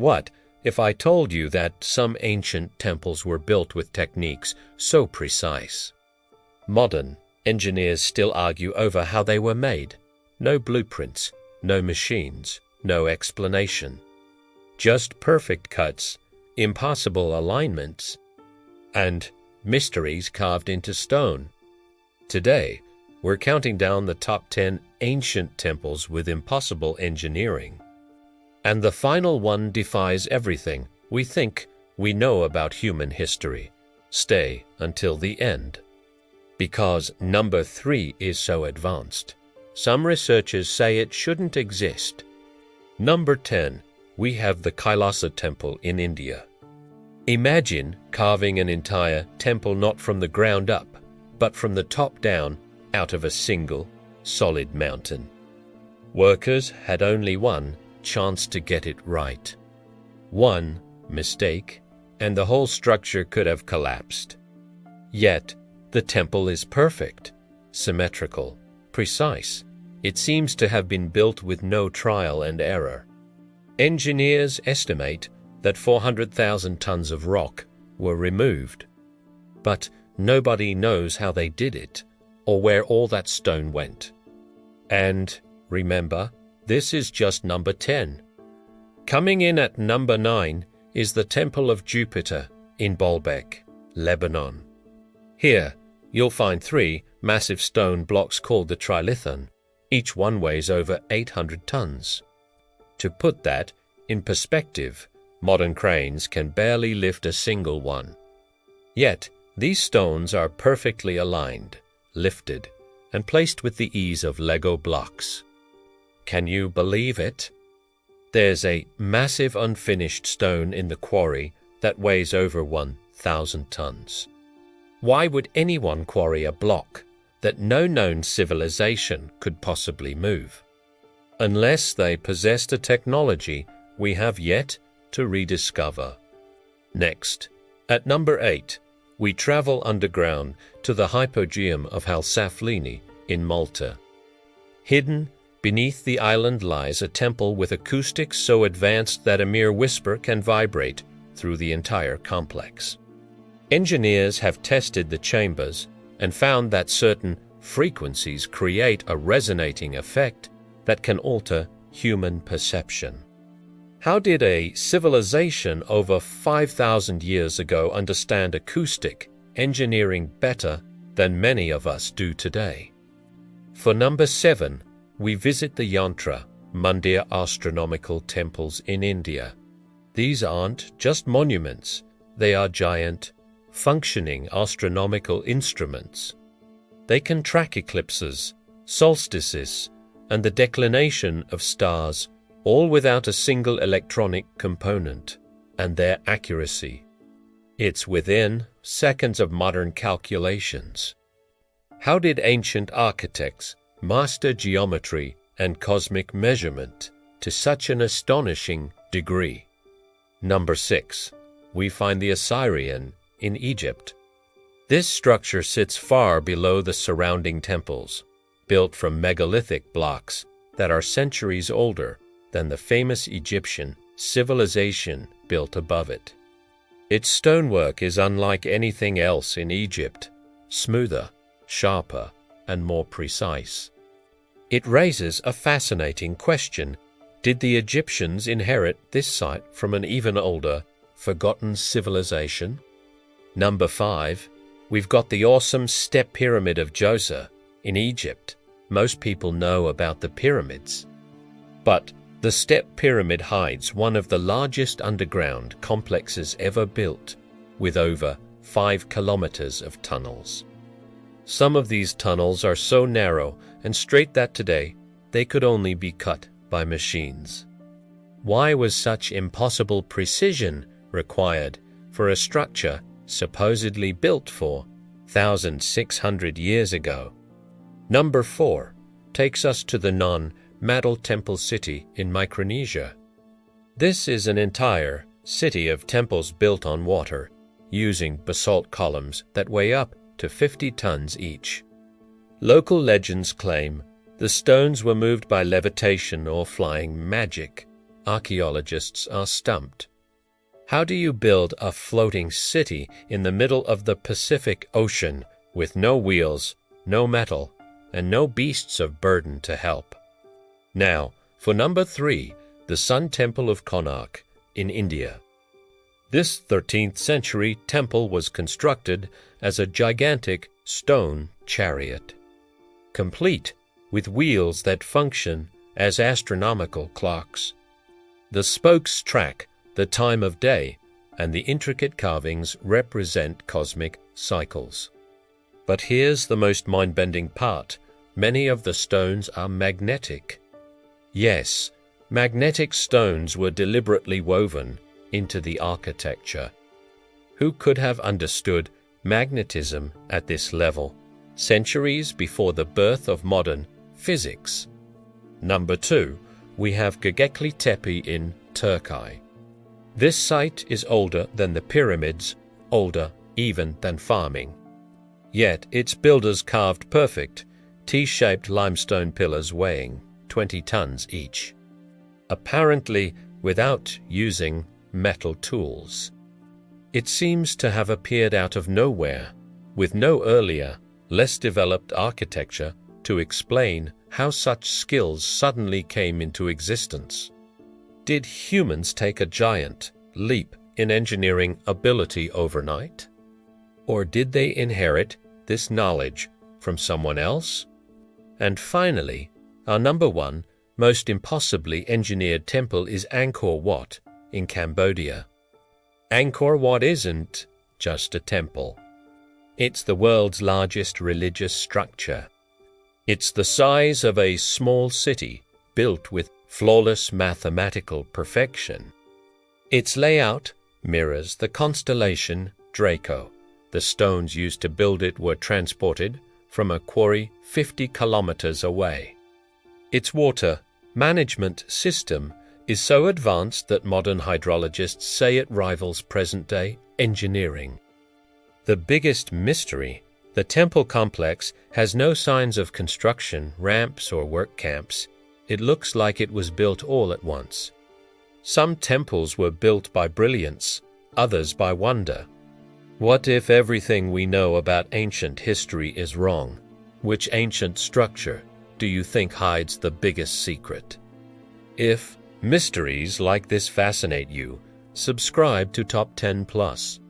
What if I told you that some ancient temples were built with techniques so precise? Modern engineers still argue over how they were made. No blueprints, no machines, no explanation. Just perfect cuts, impossible alignments, and mysteries carved into stone. Today, we're counting down the top 10 ancient temples with impossible engineering. And the final one defies everything we think we know about human history. Stay until the end. Because number 3 is so advanced, some researchers say it shouldn't exist. Number 10, we have the Kailasa Temple in India. Imagine carving an entire temple not from the ground up, but from the top down out of a single, solid mountain. Workers had only one chance to get it right. One mistake, and the whole structure could have collapsed. Yet, the temple is perfect, symmetrical, precise. It seems to have been built with no trial and error. Engineers estimate that 400,000 tons of rock were removed. But nobody knows how they did it, or where all that stone went. And remember, this is just number 10. Coming in at number 9 is the Temple of Jupiter in Baalbek, Lebanon. Here, you'll find 3 massive stone blocks called the trilithon. Each one weighs over 800 tons. To put that in perspective, modern cranes can barely lift a single one. Yet, these stones are perfectly aligned, lifted, and placed with the ease of Lego blocks. Can you believe it? There's a massive unfinished stone in the quarry that weighs over 1,000 tons. Why would anyone quarry a block that no known civilization could possibly move? Unless they possessed a technology we have yet to rediscover. Next, at number 8, we travel underground to the hypogeum of Halsaflieni in Malta. Hidden beneath the island lies a temple with acoustics so advanced that a mere whisper can vibrate through the entire complex. Engineers have tested the chambers and found that certain frequencies create a resonating effect that can alter human perception. How did a civilization over 5,000 years ago understand acoustic engineering better than many of us do today? For number 7, we visit the Yantra Mandir astronomical temples in India. These aren't just monuments, they are giant, functioning astronomical instruments. They can track eclipses, solstices, and the declination of stars, all without a single electronic component, and their accuracy. It's within seconds of modern calculations. How did ancient architects master geometry and cosmic measurement to such an astonishing degree? Number 6, we find the Assyrian in Egypt. This structure sits far below the surrounding temples, built from megalithic blocks that are centuries older than the famous Egyptian civilization built above it. Its stonework is unlike anything else in Egypt, smoother, sharper, and more precise. It raises a fascinating question. Did the Egyptians inherit this site from an even older, forgotten civilization? Number 5, we've got the awesome Step Pyramid of Djoser in Egypt. Most people know about the pyramids. But the Step Pyramid hides one of the largest underground complexes ever built, with over 5 kilometers of tunnels. Some of these tunnels are so narrow and straight that today they could only be cut by machines. Why was such impossible precision required for a structure supposedly built for 1,600 years ago? Number 4 takes us to the non-Madal Temple City in Micronesia. This is an entire city of temples built on water, using basalt columns that weigh up to 50 tons each. Local legends claim the stones were moved by levitation or flying magic, archaeologists are stumped. How do you build a floating city in the middle of the Pacific Ocean with no wheels, no metal, and no beasts of burden to help? Now, for number 3, the Sun Temple of Konark in India. This 13th century temple was constructed as a gigantic stone chariot, complete with wheels that function as astronomical clocks. The spokes track the time of day, and the intricate carvings represent cosmic cycles. But here's the most mind-bending part. Many of the stones are magnetic. Yes, magnetic stones were deliberately woven into the architecture. Who could have understood magnetism at this level, centuries before the birth of modern physics? Number 2, we have Göbekli Tepe in Turkey. This site is older than the pyramids, older even than farming. Yet its builders carved perfect, T-shaped limestone pillars weighing 20 tons each, apparently without using metal tools. It seems to have appeared out of nowhere, with no earlier, less developed architecture to explain how such skills suddenly came into existence. Did humans take a giant leap in engineering ability overnight? Or did they inherit this knowledge from someone else? And finally, our number 1 most impossibly engineered temple is Angkor Wat in Cambodia. Angkor Wat isn't just a temple. It's the world's largest religious structure. It's the size of a small city built with flawless mathematical perfection. Its layout mirrors the constellation Draco. The stones used to build it were transported from a quarry 50 kilometers away. Its water management system is so advanced that modern hydrologists say it rivals present-day engineering. The biggest mystery, the temple complex has no signs of construction, ramps, or work camps. It looks like it was built all at once. Some temples were built by brilliance, others by wonder. What if everything we know about ancient history is wrong? Which ancient structure do you think hides the biggest secret? If mysteries like this fascinate you, subscribe to Top 10 Plus.